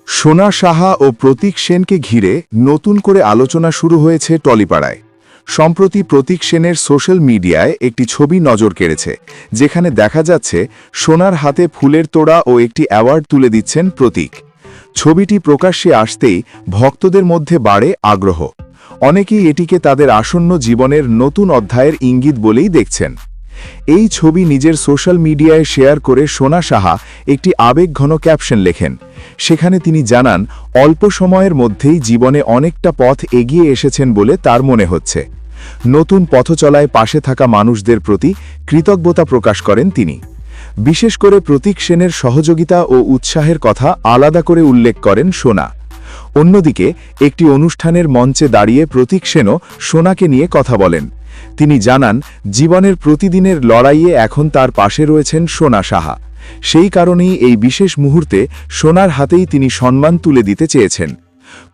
সোনা সাহা ও প্রতীক সেনকে ঘিরে নতুন করে আলোচনা শুরু হয়েছে টলিপাড়ায়। সম্প্রতি প্রতীক সেনের সোশ্যাল মিডিয়ায় একটি ছবি নজর কেড়েছে, যেখানে দেখা যাচ্ছে সোনার হাতে ফুলের তোড়া ও একটি অ্যাওয়ার্ড তুলে দিচ্ছেন প্রতীক। ছবিটি প্রকাশ্যে আসতেই ভক্তদের মধ্যে বাড়ে আগ্রহ। অনেকেই এটিকে তাদের আসন্ন জীবনের নতুন অধ্যায়ের ইঙ্গিত বলেই দেখছেন। এই ছবি নিজের সোশ্যাল মিডিয়ায় শেয়ার করে সোনা সাহা একটি আবেগঘন ক্যাপশন লেখেন। সেখানে তিনি জানান, অল্প সময়ের মধ্যেই জীবনে অনেকটা পথ এগিয়ে এসেছেন বলে তার মনে হচ্ছে। নতুন পথচলায় পাশে থাকা মানুষদের প্রতি কৃতজ্ঞতা প্রকাশ করেন তিনি। বিশেষ করে প্রতীক সেনের সহযোগিতা ও উৎসাহের কথা আলাদা করে উল্লেখ করেন সোনা। অন্যদিকে একটি অনুষ্ঠানের মঞ্চে দাঁড়িয়ে প্রতীক সেনও সোনাকে নিয়ে কথা বলেন। তিনি জানান, জীবনের প্রতিদিনের লড়াইয়ে এখন তার পাশে রয়েছেন সোনা সাহা। সেই কারণেই এই বিশেষ মুহূর্তে সোনার হাতেই তিনি সম্মান তুলে দিতে চেয়েছেন।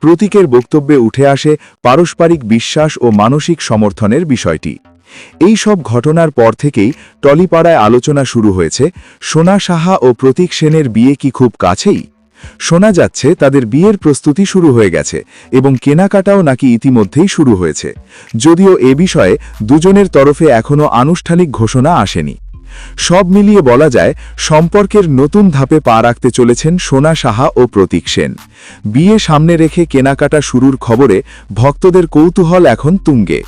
প্রতীকের বক্তব্যে উঠে আসে পারস্পরিক বিশ্বাস ও মানসিক সমর্থনের বিষয়টি। এই সব ঘটনার পর থেকেই টলিপাড়ায় আলোচনা শুরু হয়েছে, সোনা সাহা ও প্রতীক সেনের বিয়ে কি খুব কাছেই? শোনা যাচ্ছে তাদের বিয়ের প্রস্তুতি শুরু হয়ে গেছে এবং কেনাকাটাও নাকি ইতিমধ্যেই শুরু হয়েছে, যদিও এ বিষয়ে দুজনের তরফে এখনও আনুষ্ঠানিক ঘোষণা আসেনি। সব মিলিয়ে বলা যায়, সম্পর্কের নতুন ধাপে পা রাখতে চলেছেন সোনা সাহা ও প্রতীক সেন। বিয়ে সামনে রেখে কেনাকাটা শুরুর খবরে ভক্তদের কৌতূহল এখন তুঙ্গে।